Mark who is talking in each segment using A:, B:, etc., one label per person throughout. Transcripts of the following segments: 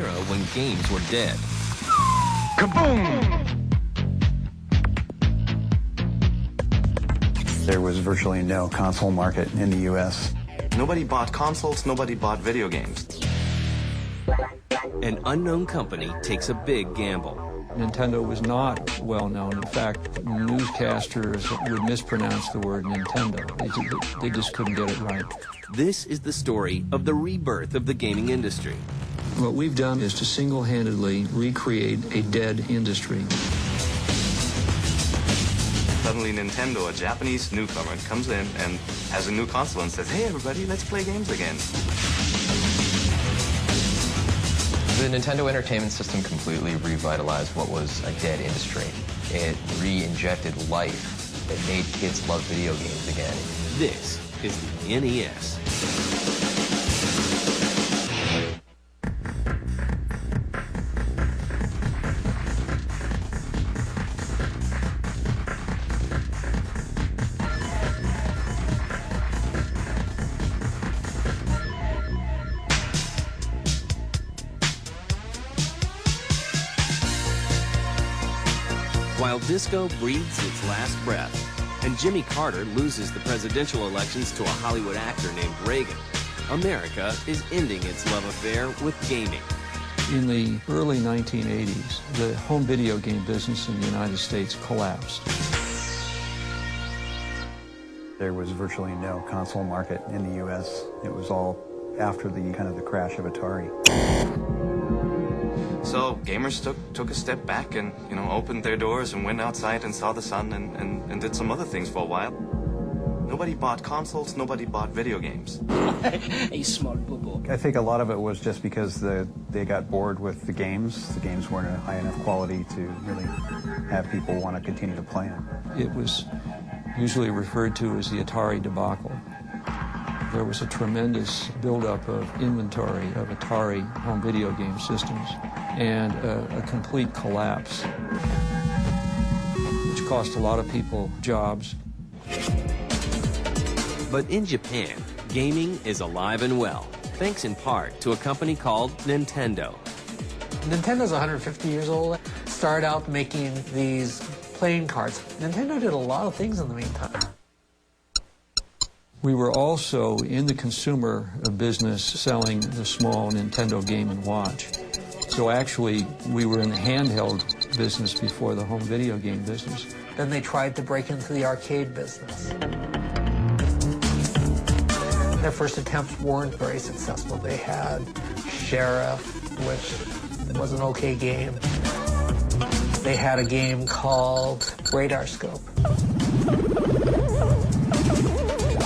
A: era when games were dead.
B: Kaboom!
C: There was virtually no console market in the U.S.
D: Nobody bought consoles, nobody bought video games.
A: An unknown company takes a big gamble.
E: Nintendo was not well known. In fact, newscasters would mispronounce the word Nintendo. They just couldn't get it right.
A: This is the story of the rebirth of the gaming industry.
E: What we've done is to single-handedly recreate a dead industry.
D: Suddenly Nintendo, a Japanese newcomer, comes in and has a new console and says, hey everybody, let's play games again.
F: The Nintendo Entertainment System completely revitalized what was a dead industry. It re-injected life. It made kids love video games again.
A: This is the NES. While disco breathes its last breath, and Jimmy Carter loses the presidential elections to a Hollywood actor named Reagan, America is ending its love affair with gaming.
E: In the early 1980s, the home video game business in the United States collapsed.
C: There was virtually no console market in the U.S. It was all after the the crash of Atari.
D: So gamers took a step back and, opened their doors and went outside and saw the sun and did some other things for a while. Nobody bought consoles, nobody bought video games.
G: A smart bubble.
C: I think a lot of it was just because they got bored with the games. The games weren't at high enough quality to really have people want to continue to play them.
E: It was usually referred to as the Atari debacle. There was a tremendous buildup of inventory of Atari home video game systems and a complete collapse, which cost a lot of people jobs.
A: But in Japan, gaming is alive and well, thanks in part to a company called Nintendo.
G: Nintendo's 150 years old. Started out making these playing cards. Nintendo did a lot of things in the meantime.
E: We were also in the consumer business selling the small Nintendo Game & Watch. So actually, we were in the handheld business before the home video game business.
G: Then they tried to break into the arcade business. Their first attempts weren't very successful. They had Sheriff, which was an okay game. They had a game called Radar Scope.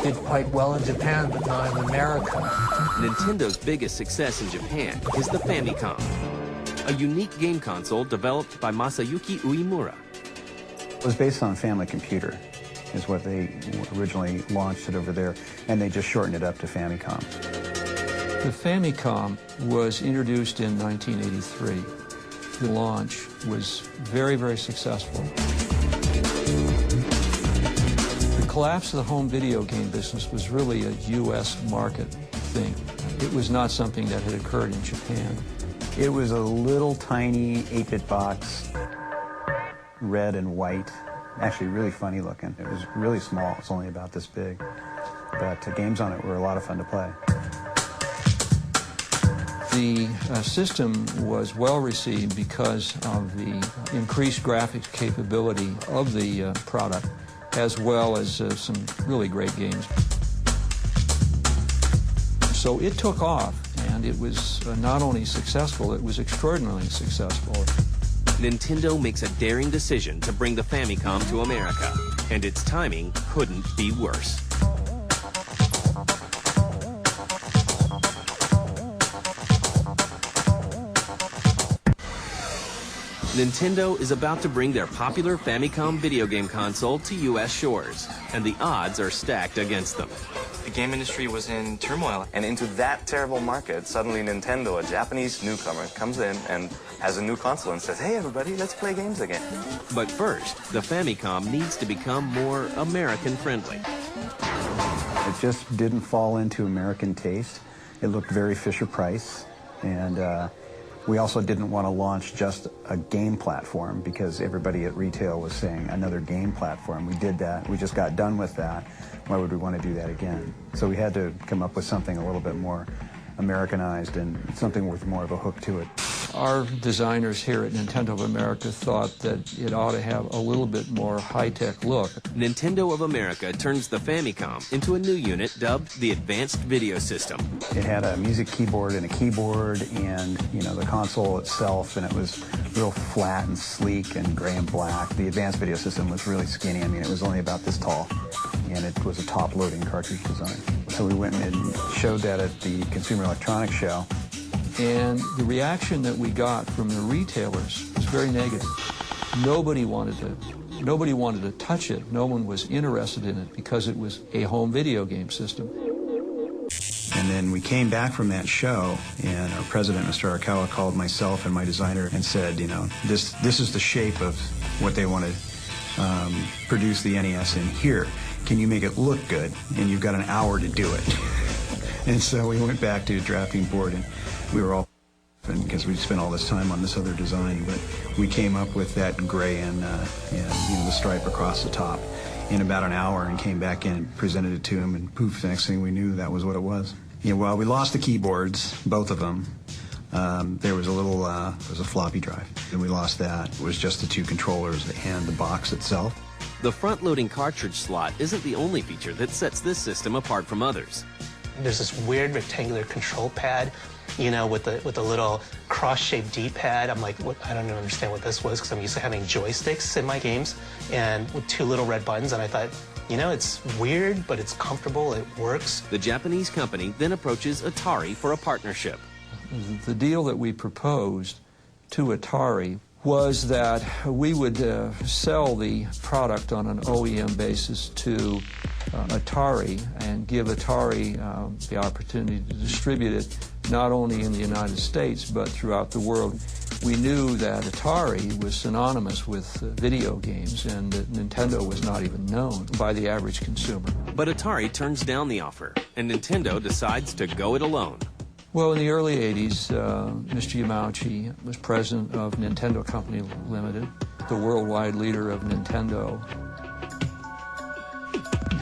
G: Did quite well in Japan, but not in America.
A: Nintendo's biggest success in Japan is the Famicom, a unique game console developed by Masayuki Uemura.
C: It was based on Family Computer, is what they originally launched it over there, and they just shortened it up to Famicom.
E: The Famicom was introduced in 1983. The launch was very, very successful. The collapse of the home video game business was really a U.S. market thing. It was not something that had occurred in Japan.
C: It was a little tiny 8-bit box, red and white, actually really funny looking. It was really small, it's only about this big, but games on it were a lot of fun to play.
E: The system was well received because of the increased graphics capability of the product, as well as some really great games. So it took off, and it was not only successful, it was extraordinarily successful.
A: Nintendo makes a daring decision to bring the Famicom to America, and its timing couldn't be worse. Nintendo is about to bring their popular Famicom video game console to U.S. shores, and the odds are stacked against them.
D: The game industry was in turmoil, and into that terrible market, suddenly Nintendo, a Japanese newcomer, comes in and has a new console and says, hey everybody, let's play games again.
A: But first, the Famicom needs to become more American-friendly.
C: It just didn't fall into American taste. It looked very Fisher-Price, and We also didn't want to launch just a game platform because everybody at retail was saying another game platform. We did that. We just got done with that. Why would we want to do that again? So we had to come up with something a little bit more Americanized and something with more of a hook to it.
E: Our designers here at Nintendo of America thought that it ought to have a little bit more high-tech look.
A: Nintendo of America turns the Famicom into a new unit dubbed the Advanced Video System.
C: It had a music keyboard and a keyboard and, you know, the console itself, and it was real flat and sleek and gray and black. The Advanced Video System was really skinny. I mean, it was only about this tall, and it was a top-loading cartridge design. So we went and showed that at the Consumer Electronics Show.
E: And the reaction that we got from the retailers was very negative. Nobody wanted to touch it. No one was interested in it because it was a home video game system.
C: And then we came back from that show, and our president, Mr. Arakawa, called myself and my designer and said, you know, this is the shape of what they want to produce the NES in here. Can you make it look good? And you've got an hour to do it. And so we went back to the drafting board, and we were all because we spent all this time on this other design, but we came up with that gray and you know, the stripe across the top in about an hour, and came back in and presented it to him, and poof, the next thing we knew, that was what it was. Yeah, well, we lost the keyboards, both of them. There was a little, there was a floppy drive, and we lost that. It was just the two controllers and the box itself.
A: The front-loading cartridge slot isn't the only feature that sets this system apart from others.
B: There's this weird rectangular control pad, you know, with the little cross-shaped D-pad. I'm like, what? I don't even understand what this was, because I'm used to having joysticks in my games, and with two little red buttons, and I thought, you know, it's weird, but it's comfortable, it works.
A: The Japanese company then approaches Atari for a partnership.
E: The deal that we proposed to Atari was that we would sell the product on an OEM basis to Atari and give Atari the opportunity to distribute it not only in the United States but throughout the world. We knew that Atari was synonymous with video games and that Nintendo was not even known by the average consumer.
A: But Atari turns down the offer, and Nintendo decides to go it alone.
E: Well, in the early 80s, Mr. Yamauchi was president of Nintendo Company Limited, the worldwide leader of Nintendo.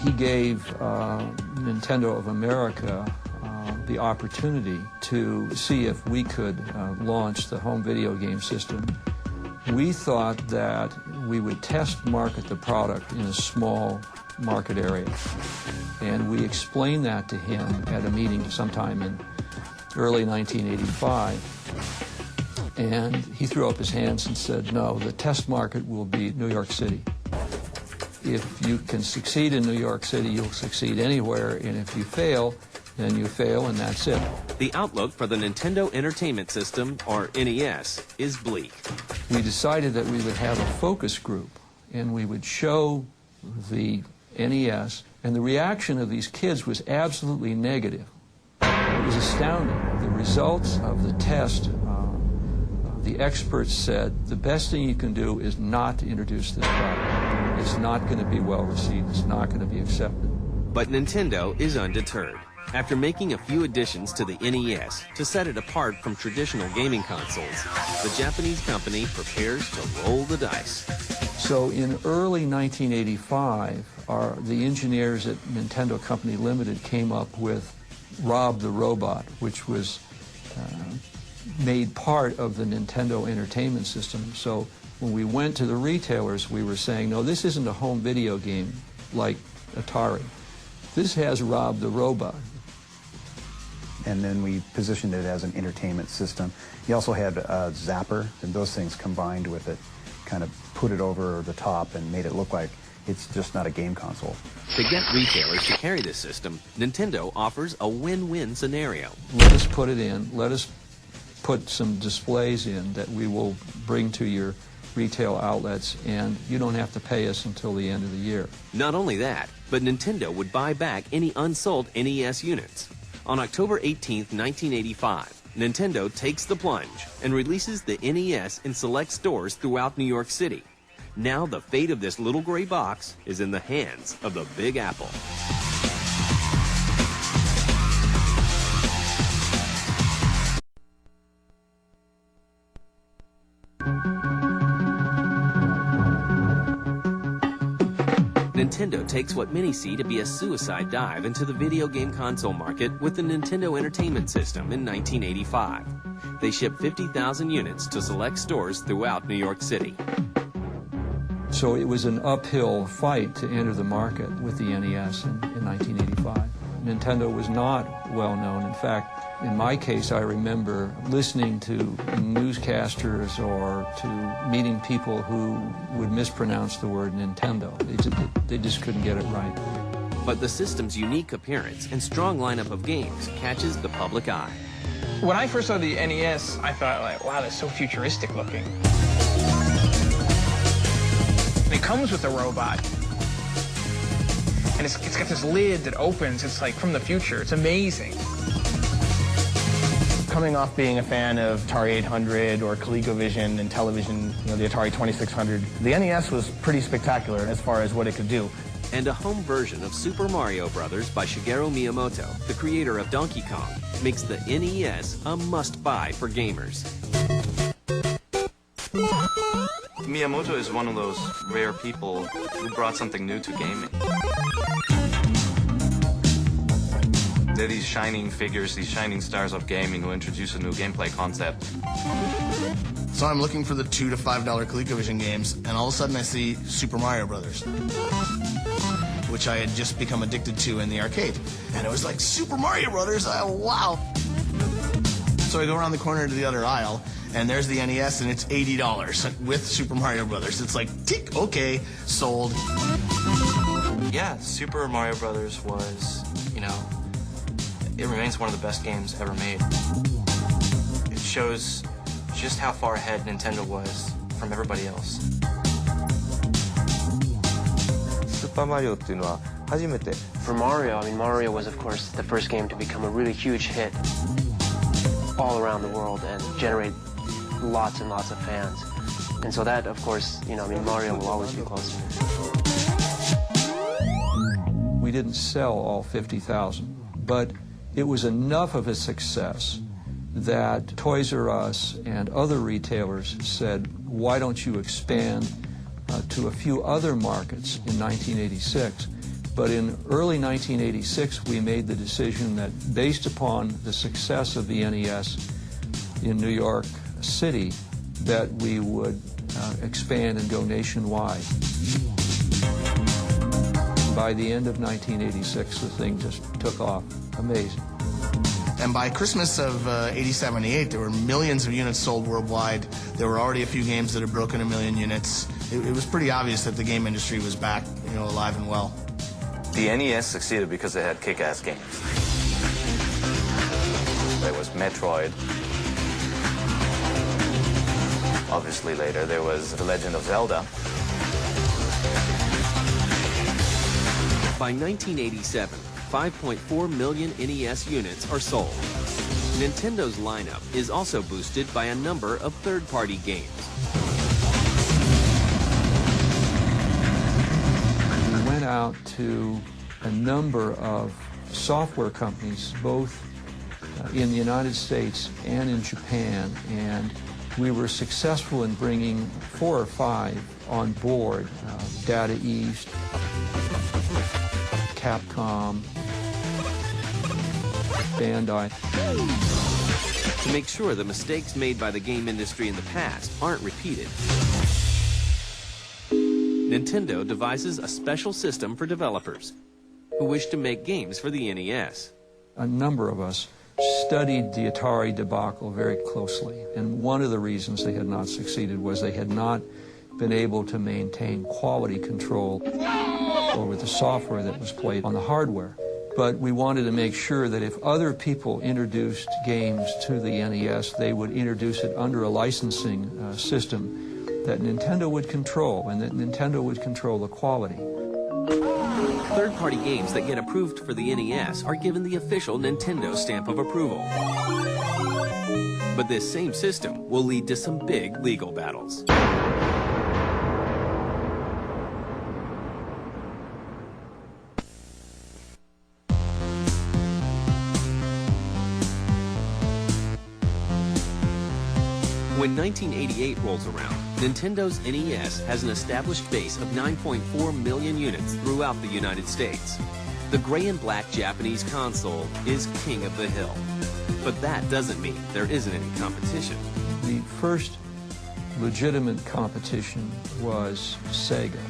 E: He gave Nintendo of America the opportunity to see if we could launch the home video game system. We thought that we would test market the product in a small market area. And we explained that to him at a meeting sometime in early 1985, and he threw up his hands and said, no, the test market will be New York City. If you can succeed in New York City, you'll succeed anywhere, and if you fail, then you fail, and that's it.
A: The outlook for the Nintendo Entertainment System, or NES, is bleak.
E: We decided that we would have a focus group, and we would show the NES, and the reaction of these kids was absolutely negative. It was astounding. The results of the test, the experts said the best thing you can do is not to introduce this product. It's not going to be well received. It's not going to be accepted.
A: But Nintendo is undeterred. After making a few additions to the NES to set it apart from traditional gaming consoles, the Japanese company prepares to roll the dice.
E: So in early 1985, the engineers at Nintendo Company Limited came up with Rob the Robot, which was made part of the Nintendo Entertainment System. So when we went to the retailers, we were saying, no, this isn't a home video game like Atari. This has Rob the Robot.
C: And then we positioned it as an entertainment system. You also had Zapper, and those things combined with it kind of put it over the top and made it look like it's just not a game console.
A: To get retailers to carry this system, Nintendo offers a win-win scenario.
E: Let us put it in. Let us put some displays in that we will bring to your retail outlets, and you don't have to pay us until the end of the year.
A: Not only that, but Nintendo would buy back any unsold NES units. On October 18th, 1985, Nintendo takes the plunge and releases the NES in select stores throughout New York City. Now the fate of this little gray box is in the hands of the Big Apple. Nintendo takes what many see to be a suicide dive into the video game console market with the Nintendo Entertainment System in 1985. They shipped 50,000 units to select stores throughout New York City.
E: So it was an uphill fight to enter the market with the NES in 1985. Nintendo was not well known. In fact, in my case, I remember listening to newscasters or to meeting people who would mispronounce the word Nintendo. They just couldn't get it right.
A: But the system's unique appearance and strong lineup of games catches the public eye.
H: When I first saw the NES, I thought, like, wow, that's so futuristic looking. It comes with a robot. And it's got this lid that opens. It's like from the future. It's amazing. Coming off being a fan of Atari 800 or ColecoVision and television, you know, the Atari 2600, the NES was pretty spectacular as far as what it could do.
A: And a home version of Super Mario Bros. By Shigeru Miyamoto, the creator of Donkey Kong, makes the NES a must-buy for gamers.
D: Miyamoto is one of those rare people who brought something new to gaming. They're these shining figures, these shining stars of gaming who introduce a new gameplay concept.
I: So I'm looking for the $2 to $5 ColecoVision games, and all of a sudden I see Super Mario Brothers, which I had just become addicted to in the arcade. And it was like, Super Mario Brothers, wow. So I go around the corner to the other aisle, and there's the NES, and it's $80 with Super Mario Brothers. It's like, tick, okay, sold.
J: Yeah, Super Mario Brothers was, you know, it remains one of the best games ever made. It shows just how far ahead Nintendo was from everybody else.
K: For Mario, I mean, Mario was, of course, the first game to become a really huge hit all around the world and generate lots and lots of fans. And so that, of course, you know, I mean, Mario will always be close to me.
E: We didn't sell all 50,000, but it was enough of a success that Toys R Us and other retailers said, why don't you expand to a few other markets in 1986. But in early 1986, we made the decision that based upon the success of the NES in New York City, that we would expand and go nationwide. By the end of 1986, the thing just took off. Amazing.
I: And by Christmas of 87-88, there were millions of units sold worldwide. There were already a few games that had broken 1 million units. It was pretty obvious that the game industry was back, you know, alive and well.
D: The NES succeeded because it had kick-ass games. There was Metroid. Obviously later there was The Legend of Zelda.
A: By 1987, 5.4 million NES units are sold. Nintendo's lineup is also boosted by a number of third-party games.
E: We went out to a number of software companies, both in the United States and in Japan, and we were successful in bringing 4 or 5 on board. Data East, Capcom, Bandai.
A: To make sure the mistakes made by the game industry in the past aren't repeated, Nintendo devises a special system for developers who wish to make games for the NES.
E: A number of us studied the Atari debacle very closely, and one of the reasons they had not succeeded was they had not been able to maintain quality control over the software that was played on the hardware. But we wanted to make sure that if other people introduced games to the NES, they would introduce it under a licensing system that Nintendo would control, and that Nintendo would control the quality.
A: Third-party games that get approved for the NES are given the official Nintendo stamp of approval. But this same system will lead to some big legal battles. When 1988 rolls around, Nintendo's NES has an established base of 9.4 million units throughout the United States. The gray and black Japanese console is king of the hill. But that doesn't mean there isn't any competition.
E: The first legitimate competition was Sega.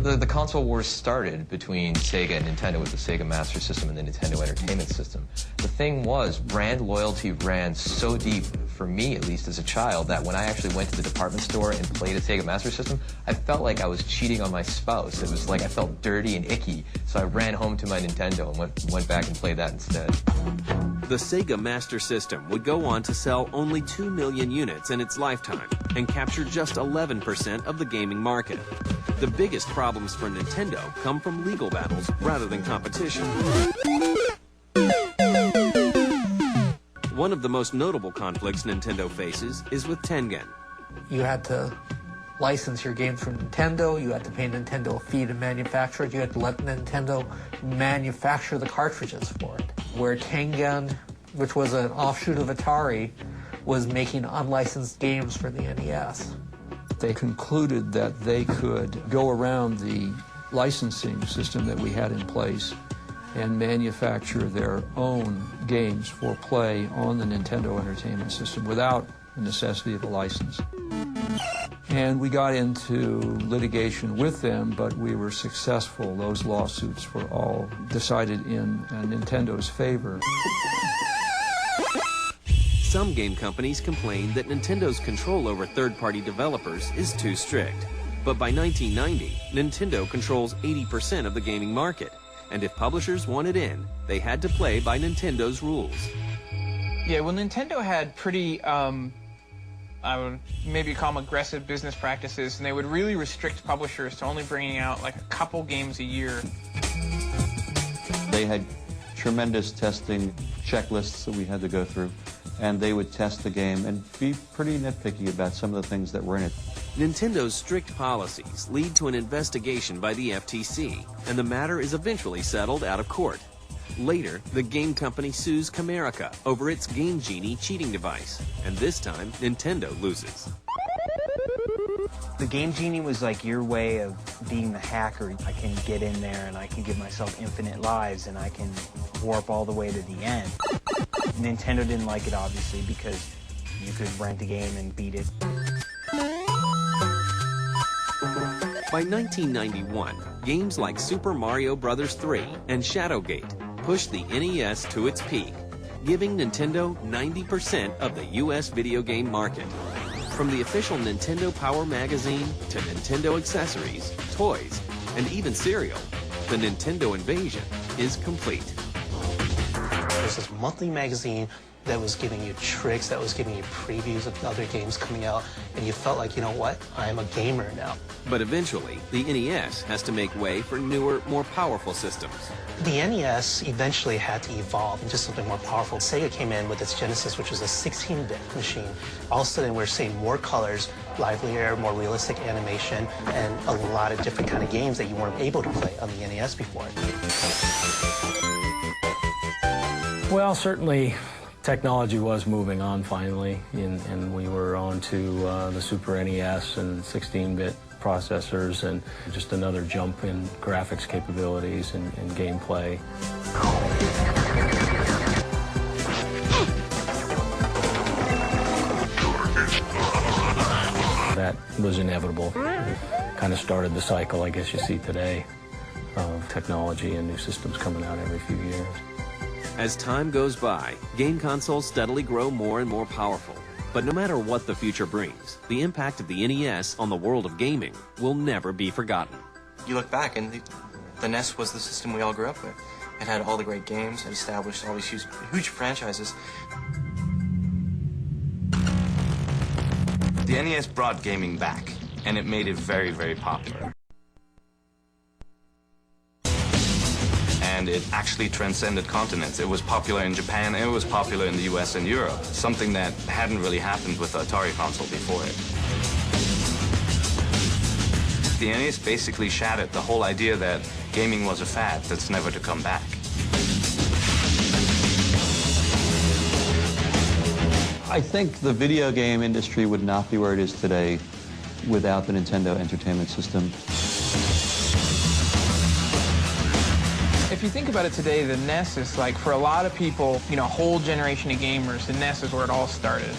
F: The console wars started between Sega and Nintendo with the Sega Master System and the Nintendo Entertainment System. The thing was, brand loyalty ran so deep, for me at least as a child, that when I actually went to the department store and played a Sega Master System, I felt like I was cheating on my spouse. It was like I felt dirty and icky, so I ran home to my Nintendo and went back and played that instead.
A: The Sega Master System would go on to sell only 2 million units in its lifetime and capture just 11% of the gaming market. The biggest problems for Nintendo come from legal battles rather than competition. One of the most notable conflicts Nintendo faces is with Tengen.
G: You had to license your games from Nintendo, you had to pay Nintendo a fee to manufacture it, you had to let Nintendo manufacture the cartridges for it. Where Tengen, which was an offshoot of Atari, was making unlicensed games for the NES.
E: They concluded that they could go around the licensing system that we had in place and manufacture their own games for play on the Nintendo Entertainment System without the necessity of a license. And we got into litigation with them, but we were successful. Those lawsuits were all decided in Nintendo's favor.
A: Some game companies complain that Nintendo's control over third-party developers is too strict. But by 1990, Nintendo controls 80% of the gaming market. And if publishers wanted in, they had to play by Nintendo's rules.
L: Yeah, well, Nintendo had pretty, I would maybe call them aggressive business practices, and they would really restrict publishers to only bringing out like a couple games a year.
M: They had tremendous testing checklists that we had to go through, and they would test the game and be pretty nitpicky about some of the things that were in it.
A: Nintendo's strict policies lead to an investigation by the FTC, and the matter is eventually settled out of court. Later, the game company sues Camerica over its Game Genie cheating device, and this time, Nintendo loses.
N: The Game Genie was like your way of being the hacker. I can get in there and I can give myself infinite lives and I can warp all the way to the end. Nintendo didn't like it, obviously, because you could rent a game and beat it.
A: By 1991, games like Super Mario Bros. 3 and Shadowgate pushed the NES to its peak, giving Nintendo 90% of the US video game market. From the official Nintendo Power magazine to Nintendo accessories, toys, and even cereal, the Nintendo invasion is complete.
B: There's this monthly magazine that was giving you tricks, that was giving you previews of other games coming out, and you felt like, you know what, I'm a gamer now.
A: But eventually, the NES has to make way for newer, more powerful systems.
B: The NES eventually had to evolve into something more powerful. Sega came in with its Genesis, which was a 16-bit machine. All of a sudden, we're seeing more colors, livelier, more realistic animation, and a lot of different kind of games that you weren't able to play on the NES before.
O: Well, certainly technology was moving on finally, and we were on to the Super NES and 16-bit processors, and just another jump in graphics capabilities and gameplay. That was inevitable. Kind of started the cycle, I guess you see today, of technology and new systems coming out every few years.
A: As time goes by, game consoles steadily grow more and more powerful. But no matter what the future brings, the impact of the NES on the world of gaming will never be forgotten.
J: You look back and the NES was the system we all grew up with. It had all the great games, it established all these huge franchises.
D: The NES brought gaming back, and it made it very, very popular. And it actually transcended continents. It was popular in Japan, it was popular in the US and Europe, something that hadn't really happened with the Atari console before it. The NES basically shattered the whole idea that gaming was a fad that's never to come back.
M: I think the video game industry would not be where it is today without the Nintendo Entertainment System.
L: If you think about it today, the NES is like, for a lot of people, you know, a whole generation of gamers, the NES is where it all started.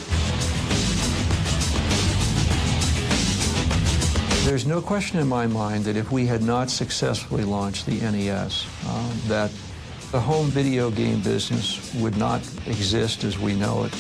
E: There's no question in my mind that if we had not successfully launched the NES, that the home video game business would not exist as we know it.